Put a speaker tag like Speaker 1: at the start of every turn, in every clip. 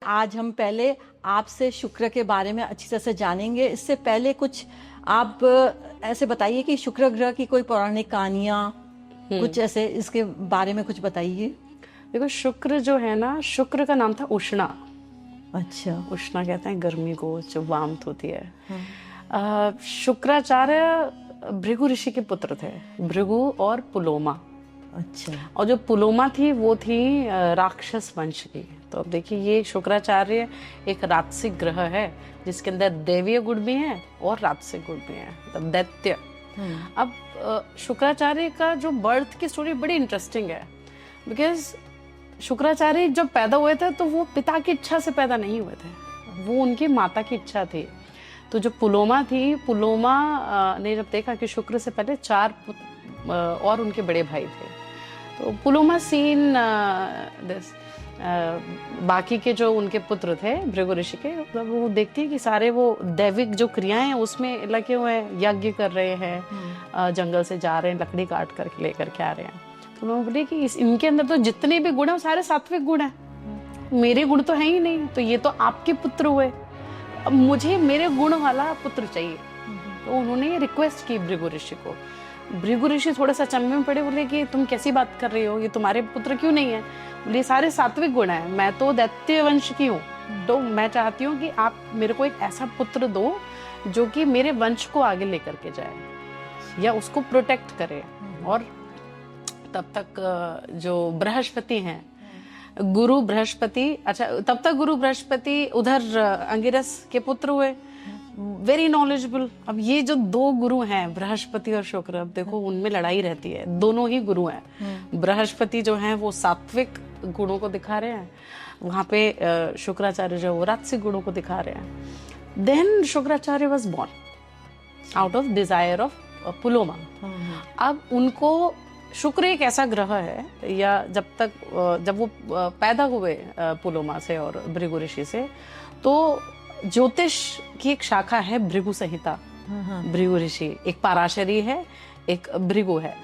Speaker 1: आज हम पहले आपसे शुक्र के बारे में अच्छी तरह से जानेंगे। इससे पहले कुछ आप ऐसे बताइए कि शुक्र ग्रह की कोई पौराणिक कहानियां कुछ ऐसे इसके बारे में कुछ बताइए।
Speaker 2: देखो, शुक्र जो है ना, शुक्र का नाम था उष्णा।
Speaker 1: अच्छा,
Speaker 2: उष्णा कहते हैं गर्मी को, जो वार्मथ होती है। शुक्राचार्य भृगु ऋषि के पुत्र थे, भृगु और पुलोमा।
Speaker 1: अच्छा।
Speaker 2: और जो पुलोमा थी वो थी राक्षस वंश की। तो अब देखिए, ये शुक्राचार्य एक राजसिक ग्रह है जिसके अंदर दैवीय गुण भी है और राजसिक गुण भी है, मतलब दैत्य। अब शुक्राचार्य का जो बर्थ की स्टोरी बड़ी इंटरेस्टिंग है, बिकॉज शुक्राचार्य जब पैदा हुए थे तो वो पिता की इच्छा से पैदा नहीं हुए थे, वो उनकी माता की इच्छा थी। तो जो पुलोमा थी, पुलोमा ने जब देखा कि शुक्र से पहले 4 और उनके बड़े भाई थे, तो पुलोमा सीन दिस बाकी के जो उनके पुत्र थे भृगु ऋषि के, वो देखती है कि सारे वो दैविक जो क्रियाएं हैं उसमें लगे हुए हैं, यज्ञ कर रहे हैं, जंगल से जा रहे हैं, लकड़ी काट करके लेकर के आ रहे हैं। तो उन्होंने बोले कि इनके अंदर तो जितने भी गुण है वो सारे सात्विक गुण हैं, मेरे गुण तो है ही नहीं, तो ये तो आपके पुत्र हुए, अब मुझे मेरे गुण वाला पुत्र चाहिए। तो उन्होंने ये रिक्वेस्ट की भृगु ऋषि को। भृगु ऋषि थोड़ा सा अचंभे में पड़े, बोले कि तुम कैसी बात कर रही हो, ये तुम्हारे पुत्र क्यों नहीं है? बोले सारे सात्विक गुण है, मैं तो दैत्य वंश की हूँ, तो मैं चाहती हूँ कि आप मेरे को एक ऐसा पुत्र दो जो कि मेरे वंश को आगे लेकर के जाए या उसको प्रोटेक्ट करे। और तब तक जो बृहस्पति हैं, गुरु बृहस्पति, अच्छा तब तक गुरु बृहस्पति उधर अंगिरस के पुत्र हुए, वेरी नॉलेजेबल। अब ये जो 2 गुरु हैं, बृहस्पति और शुक्र, अब देखो उनमें लड़ाई रहती है, दोनों ही गुरु हैं। बृहस्पति जो हैं वो सात्विक गुणों को दिखा रहे हैं, वहां पे शुक्राचार्य जो वो राजसिक गुणों को दिखा रहे हैं। Then Shukracharya was born out of desire of Puloma. अब उनको शुक्र एक ऐसा ग्रह है, या जब वो पैदा हुए पुलोमा से और भृगु ऋषि से, तो ज्योतिष की एक शाखा है भृगु संहिता। भृगु ऋषि एक पराशरी है, एक भृगु है,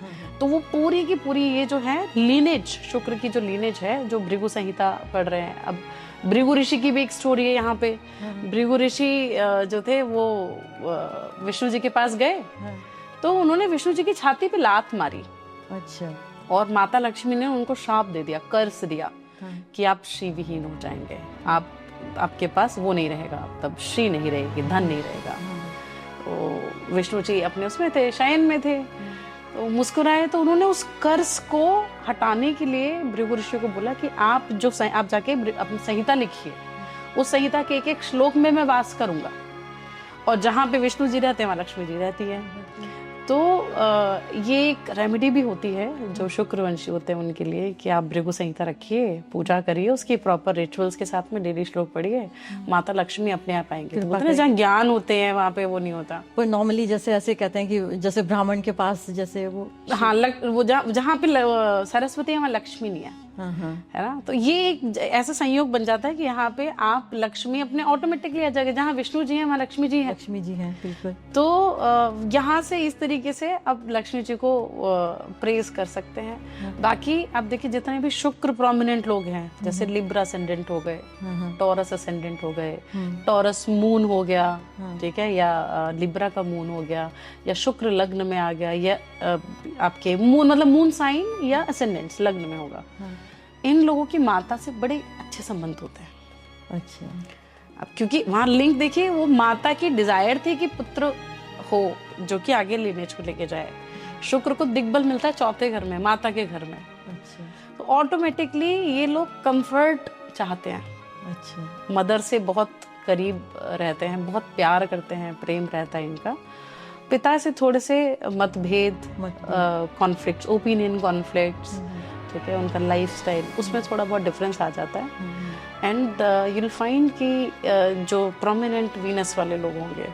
Speaker 2: तो वो पूरी की पूरी ये जो है लीनेज, शुक्र की जो लीनेज है, जो भृगु संहिता पढ़ रहे हैं। अब भृगु ऋषि की भी एक स्टोरी है यहाँ पे। भृगु ऋषि जो थे वो विष्णु जी के पास गए, तो उन्होंने विष्णु जी की छाती पे लात मारी।
Speaker 1: अच्छा।
Speaker 2: और माता लक्ष्मी ने उनको श्राप दे दिया, कर्स दिया कि आप श्री विहीन हो जाएंगे, आपके पास वो नहीं रहेगा, तब श्री नहीं रहेगी, धन नहीं रहेगा। तो विष्णु जी अपने उसमें थे, शयन में थे, तो मुस्कुराए। तो उन्होंने उस कर्स को हटाने के लिए भृगु ऋषि को बोला कि आप जाके अपनी संहिता लिखिए, उस संहिता के एक श्लोक में मैं वास करूंगा, और जहाँ पे विष्णु जी रहते हैं वहाँ लक्ष्मी जी रहती है। तो ये एक रेमेडी भी होती है जो शुक्रवंशी होते हैं उनके लिए, कि आप भृगु संहिता रखिए, पूजा करिए, उसकी प्रॉपर रिचुअल्स के साथ में डेली श्लोक पढ़िए, माता लक्ष्मी अपने आप आएंगे। तो जहाँ ज्ञान होते हैं वहाँ पे वो नहीं होता।
Speaker 1: पर नॉर्मली जैसे ऐसे कहते हैं कि जैसे ब्राह्मण के पास जैसे वो,
Speaker 2: हाँ, वो जहाँ पे सरस्वती है वहाँ लक्ष्मी नहीं है, है ना। तो ये एक ऐसा संयोग बन जाता है कि यहाँ पे आप लक्ष्मी अपने ऑटोमेटिकली आ जाएगा, जहाँ विष्णु जी हैं वहाँ लक्ष्मी जी हैं।
Speaker 1: लक्ष्मी जी हैं, बिल्कुल।
Speaker 2: तो यहाँ से इस तरीके से अब लक्ष्मी जी को प्रेज कर सकते हैं। बाकी आप देखिए, जितने भी शुक्र प्रोमिनेंट लोग हैं, जैसे लिब्रा असेंडेंट हो गए, टॉरस असेंडेंट हो गए, टॉरस मून हो गया, ठीक है, या लिब्रा का मून हो गया, या शुक्र लग्न में आ गया, या आपके मून मतलब मून साइन या असेंडेंट्स लग्न में होगा, इन लोगों की माता से बड़े अच्छे संबंध होते हैं।
Speaker 1: अच्छा।
Speaker 2: अब क्योंकि वहां लिंक देखिए, वो माता की डिजायर थी कि पुत्र हो जो कि आगे लिनेज को लेके जाए। शुक्र को दिग्बल मिलता है 4थे घर में, माता के घर में।
Speaker 1: अच्छा।
Speaker 2: तो ऑटोमेटिकली ये लोग कंफर्ट चाहते हैं।
Speaker 1: अच्छा।
Speaker 2: मदर से बहुत करीब रहते हैं, बहुत प्यार करते हैं, प्रेम रहता है इनका। पिता से थोड़े से मतभेद, कॉन्फ्लिक्ट्स, ओपिनियन कॉन्फ्लिक्ट्स, ठीक है, उनका लाइफस्टाइल, उसमें थोड़ा बहुत डिफरेंस आ जाता है। एंड यू विल फाइंड कि जो प्रोमिनेंट वीनस वाले लोग होंगे,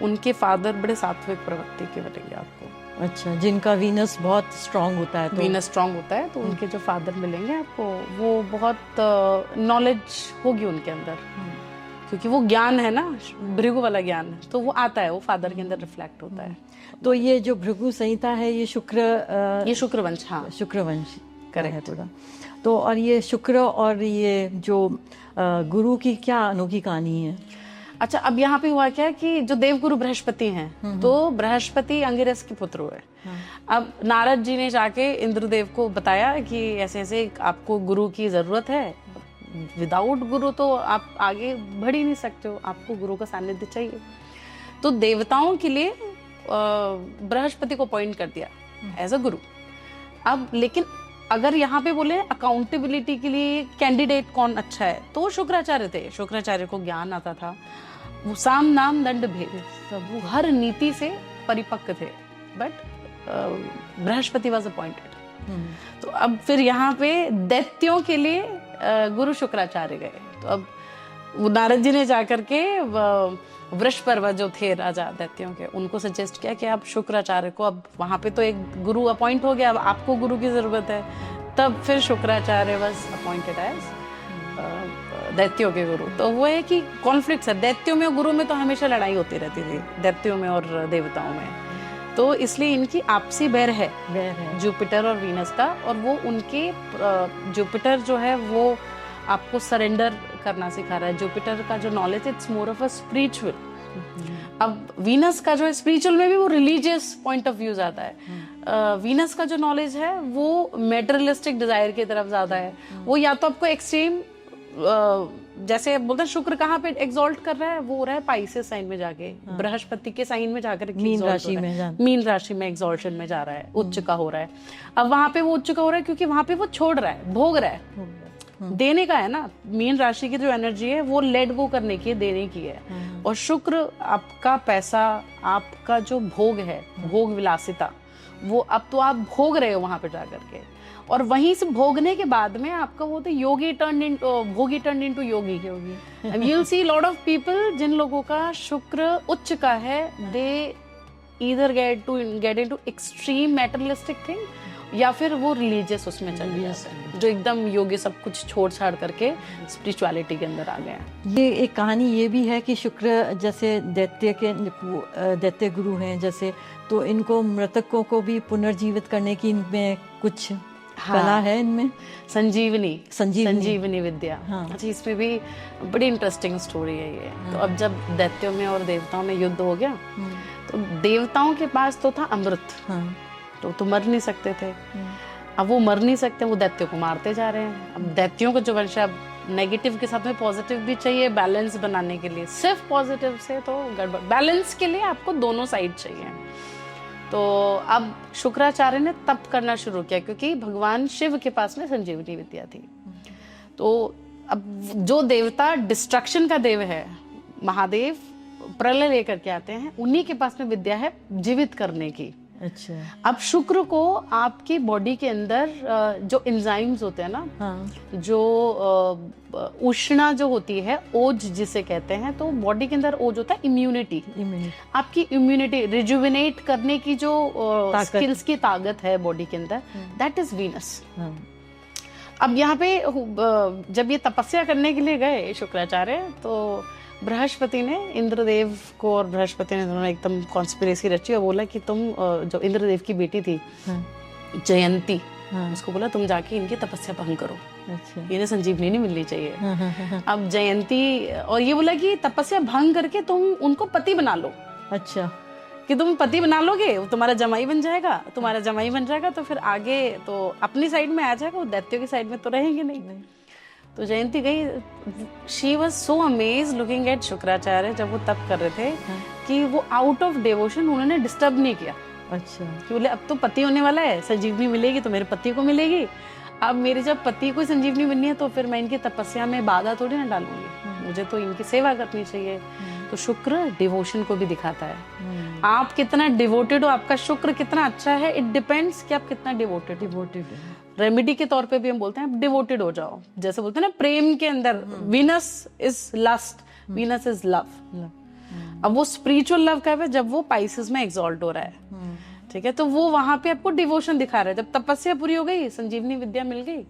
Speaker 2: उनके फादर बड़े सात्विक प्रवृत्ति के मिलेंगे आपको।
Speaker 1: अच्छा, जिनका वीनस बहुत स्ट्रांग होता है, तो
Speaker 2: वीनस स्ट्रांग होता है, तो उनके जो फादर मिलेंगे आपको, वो बहुत नॉलेज होगी उनके अंदर, क्योंकि वो ज्ञान है ना, भृगु वाला ज्ञान, तो वो आता है, वो फादर के अंदर रिफ्लेक्ट होता है।
Speaker 1: तो ये जो भृगु संहिता है, ये शुक्रवंश,
Speaker 2: ये शुक्रवंश, हाँ,
Speaker 1: शुक्रवंश
Speaker 2: करेक्ट।
Speaker 1: थोड़ा तो और ये शुक्र और ये जो गुरु की क्या अनोखी कहानी है?
Speaker 2: अच्छा, अब यहाँ पे हुआ क्या कि जो देवगुरु बृहस्पति हैं, तो बृहस्पति अंगिरस के पुत्र हुए। अब नारद जी ने जाके इंद्रदेव को बताया कि ऐसे ऐसे आपको गुरु की जरूरत है, विदाउट गुरु तो आप आगे बढ़ ही नहीं सकते हो, आपको गुरु का सानिध्य चाहिए। तो देवताओं के लिए बृहस्पति को अपॉइंट कर दिया एज अ गुरु। अब लेकिन अगर यहाँ पे बोले अकाउंटेबिलिटी के लिए कैंडिडेट कौन अच्छा है, तो शुक्राचार्य थे। शुक्राचार्य को ज्ञान आता था, वो साम नाम दंड भेद सब, वो हर नीति से परिपक्व थे। But Brihaspati was appointed. तो अब फिर यहाँ पे दैत्यों के लिए गुरु शुक्राचार्य गए। तो अब वो नारद जी ने जाकर के वृषपर्वा जो थे राजा दैत्यों के, उनको सजेस्ट किया कि आप शुक्राचार्य को, अब वहां पे तो एक गुरु अपॉइंट हो गया, अब आपको गुरु की जरूरत है। तब फिर शुक्राचार्य वाज अपॉइंटेड एज दैत्यों के गुरु। तो वो है कि कॉन्फ्लिक्ट्स है दैत्यों में और गुरु में, तो हमेशा लड़ाई होती रहती थी दैत्यों में और देवताओं में। तो इसलिए इनकी आपसी बैर है जुपिटर और वीनस का। और वो उनके जुपिटर जो है वो आपको सरेंडर करना सिखा रहा है। जुपिटर का जो knowledge, it's more of a spiritual. अब वीनस का जो है स्पिरिचुअल में भी वो रिलीजियस पॉइंट ऑफ व्यू जाता है। वीनस का जो नॉलेज है वो मेटेरियलिस्टिक डिजायर की तरफ ज्यादा है। वो या तो आपको एक्सट्रीम, जैसे बोलते हैं शुक्र कहाँ पे एग्जॉल्ट कर रहा है, वो हो रहा है पाइसेस साइन में जाके, बृहस्पति के साइन में जाकर मीन राशि में एग्जॉल्शन में जा रहा है, उच्च का हो रहा है। अब वहां पे वो उच्च का हो रहा है क्योंकि वहां पे वो छोड़ रहा है, भोग रहा है, देने का है ना। मीन राशि की जो एनर्जी है वो लेट गो करने की है, देने की है। और शुक्र आपका पैसा, आपका जो भोग है, भोग विलासिता, वो अब तो आप भोग रहे हो वहां पे जाकर के। और वहीं से भोगने के बाद में आपका वो तो yogi turn into bhogi turn into yogi. You will see lot of people जिन लोगों का शुक्र उच्च का है, they either get into extreme materialistic thing, या फिर वो रिलीजियस उसमें चले जाते हैं, जो एकदम योगी सब कुछ छोड़ छाड़ करके स्पिरिचुअलिटी के अंदर आ गए हैं।
Speaker 1: ये एक कहानी ये भी है कि शुक्र जैसे दैत्य गुरु हैं जैसे, तो इनको मृतकों को भी पुनर्जीवित करने की इनमें कुछ कला है इनमें।
Speaker 2: संजीवनी विद्या। अच्छा, इसमें भी बड़ी इंटरेस्टिंग स्टोरी है ये। तो अब जब दैत्यों में और देवताओं में युद्ध हो गया, तो देवताओं के पास तो था अमृत, तो मर नहीं सकते थे। अब वो मर नहीं सकते, वो दैत्यों को मारते जा रहे हैं। अब दैत्यों का जो वंश है, अब नेगेटिव के साथ में पॉजिटिव भी चाहिए बैलेंस बनाने के लिए। सिर्फ पॉजिटिव से तो गड़बड़, बैलेंस के लिए आपको दोनों साइड चाहिए। तो अब शुक्राचार्य ने तप करना शुरू किया, क्योंकि भगवान शिव के पास में संजीवनी विद्या थी। तो अब जो देवता डिस्ट्रक्शन का देव है, महादेव प्रलय लेकर के आते हैं, उन्हीं के पास में विद्या है जीवित करने की।
Speaker 1: अच्छा।
Speaker 2: अब शुक्र को आपकी बॉडी के अंदर जो एंजाइम्स होते हैं ना, जो उष्णा जो होती है, ओज जिसे कहते हैं, तो बॉडी के अंदर ओज होता है इम्यूनिटी। आपकी इम्यूनिटी रिजुविनेट करने की जो स्किल्स की ताकत है बॉडी के अंदर, दैट इज वीनस। अब यहाँ पे जब ये तपस्या करने के लिए गए शुक्राचार्य, तो बृहस्पति ने इंद्रदेव को, और बृहस्पति ने दोनों एकदम कॉन्स्पिरेसी रची और बोला कि तुम, जो इंद्रदेव की बेटी थी जयंती, उसको बोला तुम जाके इनकी तपस्या भंग करो। अच्छा। इन्हें संजीवनी नहीं मिलनी चाहिए। अब जयंती, और ये बोला कि तपस्या भंग करके तुम उनको पति बना लो। अच्छा। कि तुम पति बना लोगे, तुम्हारा जमाई बन जाएगा, तुम्हारा जमाई बन जाएगा तो फिर आगे तो अपनी साइड में आ जाएगा, वो दैत्यों की साइड में तो रहेंगे नहीं। तो जयंती गई, she was so amaze looking at Shukracharya जब वो तप कर रहे थे, कि वो आउट ऑफ डिवोशन उन्होंने डिस्टर्ब नहीं किया। अच्छा। कि बोले अब तो पति होने वाला है, संजीवनी मिलेगी तो मेरे पति को मिलेगी। अब मेरे जब पति को संजीवनी बननी है तो फिर मैं इनकी तपस्या में बाधा थोड़ी ना डालूंगी, मुझे तो इनकी सेवा करनी चाहिए। तो शुक्र डिवोशन को भी दिखाता है। आप कितना डिवोटेड हो, आपका शुक्र कितना अच्छा है, इट डिपेंड्स कि आप कितना डिवोटेड है। रेमेडी के तौर पे भी हम बोलते हैं डिवोटेड हो जाओ। जैसे बोलते हैं ना, प्रेम के अंदर Venus is lust, Venus is love. अब वो स्पिरिचुअल लव का है जब वो पाइसेस में एग्जॉल्ट हो रहा है, ठीक है, तो वो वहां पे आपको डिवोशन दिखा रहा है। जब तपस्या पूरी हो गई, संजीवनी विद्या मिल गई,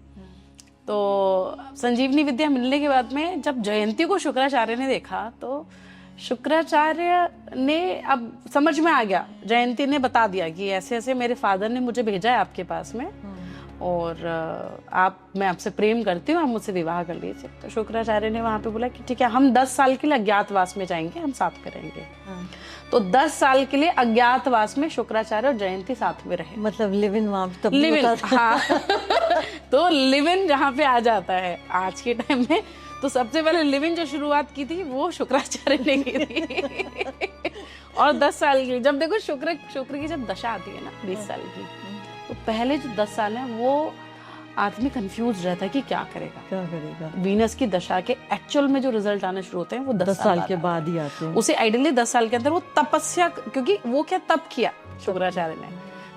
Speaker 2: तो संजीवनी विद्या मिलने के बाद में जब जयंती को शुक्राचार्य ने देखा, तो शुक्राचार्य ने अब समझ में आ गया, जयंती ने बता दिया कि ऐसे ऐसे मेरे फादर ने मुझे भेजा है आपके पास में, और मैं आपसे प्रेम करती हूँ, आप मुझसे विवाह कर लीजिए। तो शुक्राचार्य ने वहां पे बोला कि ठीक है, हम 10 साल के लिए अज्ञातवास में जाएंगे, हम साथ में रहेंगे। तो 10 साल के लिए अज्ञातवास में शुक्राचार्य और जयंती साथ में रहे।
Speaker 1: मतलब लिव इन वहां तब
Speaker 2: लिव इन, हाँ। तो लिव इन जहाँ पे आ जाता है आज के टाइम में, तो सबसे पहले लिव इन जो शुरुआत की थी वो शुक्राचार्य ने की थी। और 10 साल की, जब देखो शुक्र की जब दशा आती है ना 20 साल की, तो पहले जो 10 साल है वो आदमी कंफ्यूज रहता है कि क्या करेगा। वीनस की दशा के एक्चुअल में जो रिजल्ट आने शुरू होते हैं वो 10 साल के बाद ही आते हैं। उसे आइडियली 10 साल के अंदर वो तपस्या, क्योंकि वो क्या तप किया शुक्राचार्य ने,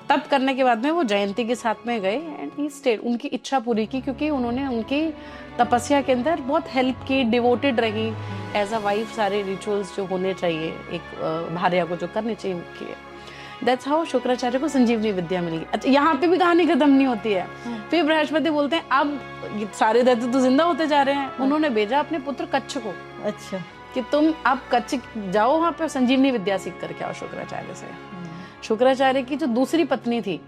Speaker 2: तप करने के बाद में वो जयंती के साथ में गए एंड ही स्टेड, उनकी इच्छा पूरी की, क्योंकि उन्होंने उनकी तपस्या के अंदर बहुत हेल्प की, डिवोटेड रही एज अ वाइफ। सारे रिचुअल्स जो होने चाहिए एक भार्या को जो करने चाहिए किए। दैट्स हाउ शुक्राचार्य को संजीवनी विद्या मिली। अच्छा, यहाँ पे भी कहानी खत्म नहीं होती है। फिर बृहस्पति बोलते हैं अब सारे दैत्य तो जिंदा होते जा रहे हैं। उन्होंने भेजा अपने पुत्र कच्छ को, अच्छा, कि तुम आप कच्छ जाओ, वहां पे संजीवनी विद्या सीख करके आओ शुक्राचार्य से। शुक्राचार्य की जो दूसरी पत्नी थी,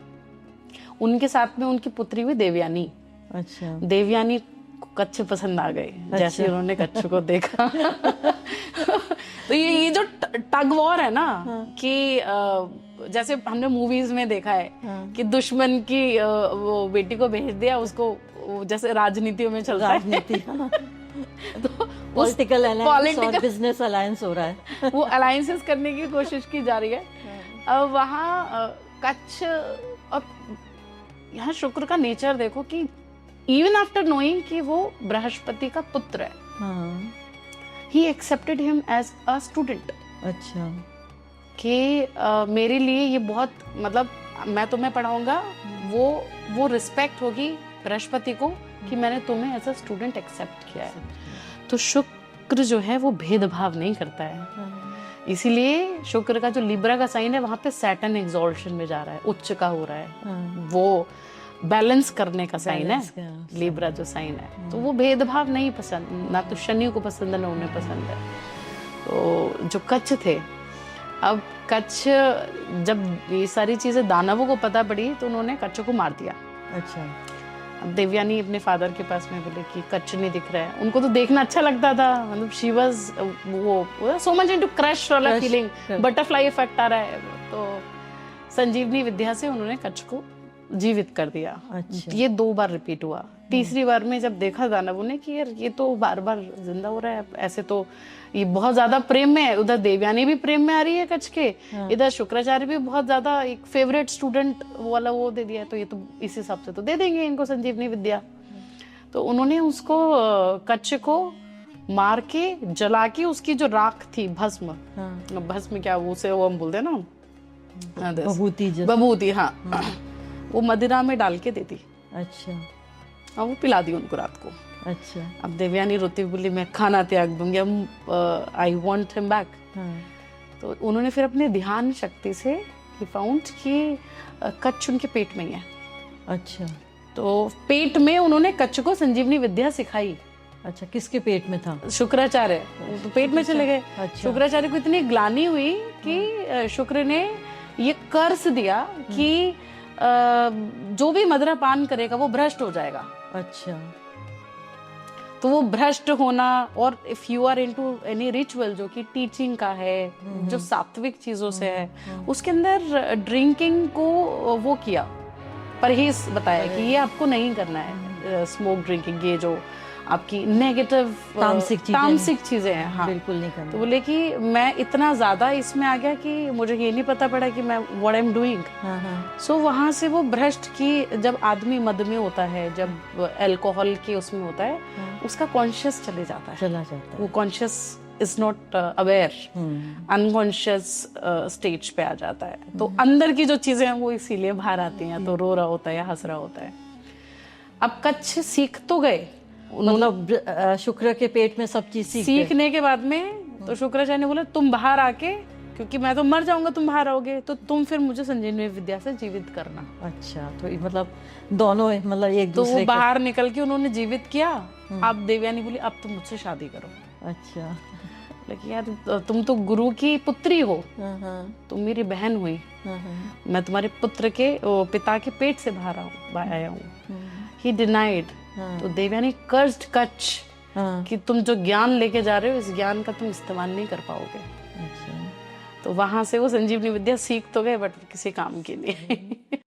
Speaker 2: उनके साथ में उनकी पुत्री हुई देवयानी। अच्छा, देवयानी को कच्छ पसंद आ गए। अच्छा। जैसे उन्होंने कच्छ को देखा। तो ये जो टग वॉर है ना, कि जैसे हमने मूवीज में देखा है कि दुश्मन की वो बेटी को भेज दिया, उसको जैसे राजनीतियों में चलता है। तो पॉलिटिकल अलायंस और बिजनेस अलायंस हो रहा है। वो अलायंसेस करने की कोशिश की जा रही है। अब वहाँ कच्छ, और यहाँ शुक्र का नेचर देखो कि इवन आफ्टर नोइंग कि वो बृहस्पति का पुत्र है, he accepted him as a student. अच्छा, कि मेरे लिए ये बहुत, मतलब मैं तुम्हें पढ़ाऊंगा, वो रिस्पेक्ट होगी बृहस्पति को कि मैंने तुम्हें एज अ स्टूडेंट एक्सेप्ट किया है। तो शुक्र जो है वो भेदभाव नहीं करता है। इसीलिए शुक्र का जो लिब्रा का साइन है, वहां पे सैटर्न एक्सॉल्शन में जा रहा है, उच्च का हो रहा है। वो बैलेंस करने का साइन है लिब्रा जो साइन है। तो वो भेदभाव नहीं पसंद, ना तो शनि को पसंद है ना उन्हें पसंद है। तो जो कच्छ थे, अब कच्छ, जब ये सारी चीजें दानवों को पता पड़ी तो उन्होंने कच्छ को मार दिया। अच्छा, अब देवयानी अपने फादर के पास में बोले कि कच्छ नहीं दिख रहा है। उनको तो देखना अच्छा लगता था, मतलब शी वाज वो सो मच इनटू क्रश वाला फीलिंग, बटरफ्लाई इफेक्ट आ रहा है। तो संजीवनी विद्या से उन्होंने कच्छ को जीवित कर दिया। अच्छा। ये 2 बार रिपीट हुआ। तीसरी बार में जब देखा दानवों ने कि यार ये तो बार बार जिंदा हो रहा है, ऐसे तो ये बहुत ज्यादा प्रेम में है, उधर देवयानी भी प्रेम में आ रही है कच्छ के, इधर शुक्राचार्य भी बहुत ज्यादा एक फेवरेट स्टूडेंट वाला वो दे दिया, तो ये तो इस हिसाब से तो दे देंगे इनको संजीवनी विद्या। तो उन्होंने उसको कच्छ को मार के जला के उसकी जो राख थी, भस्म, भस्म क्या उसे वो हम बोलते हैं ना, बभूति, हाँ, वो मदिरा में डाल के देती। अच्छा, और वो पिला दी उनको रात को। अच्छा, अब देवयानी रोती बोली मैं खाना त्याग दूंगी, आई वांट हिम बैक। तो उन्होंने फिर अपने ध्यान शक्ति से ही फाउंड कि कच्छ उनके पेट में ही है। अच्छा, तो पेट में उन्होंने कच्छ को संजीवनी विद्या सिखाई। अच्छा, किसके पेट में था? शुक्राचार्य, तो पेट में चले गए। अच्छा। शुक्राचार्य को इतनी ग्लानि हुई कि शुक्र ने ये कर्स दिया कि जो भी मदिरा पान करेगा वो भ्रष्ट हो जाएगा। अच्छा, तो वो भ्रष्ट होना, और if you are into any ritual जो कि टीचिंग का है, जो सात्विक चीजों से है, उसके अंदर ड्रिंकिंग को वो किया, परहेज बताया कि ये आपको नहीं करना है, स्मोक ड्रिंकिंग, ये जो आपकी नेगेटिव तामसिक चीजें हैं, हाँ, बिल्कुल नहीं करना। तो बोले कि मैं इतना ज्यादा इसमें आ गया कि मुझे ये नहीं पता पड़ा कि मैं व्हाट आई एम डूइंग। सो वहां से वो भ्रष्ट की, जब आदमी मद में होता है, जब अल्कोहल के उसमें होता है, उसका कॉन्शियस चला जाता है, वो conscious is not aware, unconscious stage पे आ जाता है। तो अंदर की जो चीजें हैं वो इसीलिए बाहर आती हैं, तो रो रहा होता है या हंस रहा होता है। अब कच्छ सीख तो गए, मतलब शुक्र के पेट में सब चीज सीखने के बाद में, तो शुक्राचार्य ने बोला तुम बाहर आके, क्योंकि मैं तो मर जाऊंगा, तुम बाहर आओगे, तो तुम फिर मुझे संजीवनी विद्या से जीवित करना। अच्छा, तो मतलब दोनों, मतलब एक दूसरे, तो वो बाहर निकल के उन्होंने जीवित किया। अब देवयानी बोली अब तुम मुझसे शादी करो। अच्छा, लेकिन यार तुम तो गुरु की पुत्री हो,
Speaker 1: हाँ,
Speaker 2: तुम मेरी बहन हुई,
Speaker 1: हाँ,
Speaker 2: मैं तुम्हारे पुत्र के पिता के पेट से बाहर आया हूँ। ही डिनाइड। तो देवयानी कर्स्ड कच्छ
Speaker 1: हाँ,
Speaker 2: कि तुम जो ज्ञान लेके जा रहे हो इस ज्ञान का तुम इस्तेमाल नहीं कर पाओगे।
Speaker 1: अच्छा।
Speaker 2: तो वहां से वो संजीवनी विद्या सीख तो गए बट किसी काम की नहीं।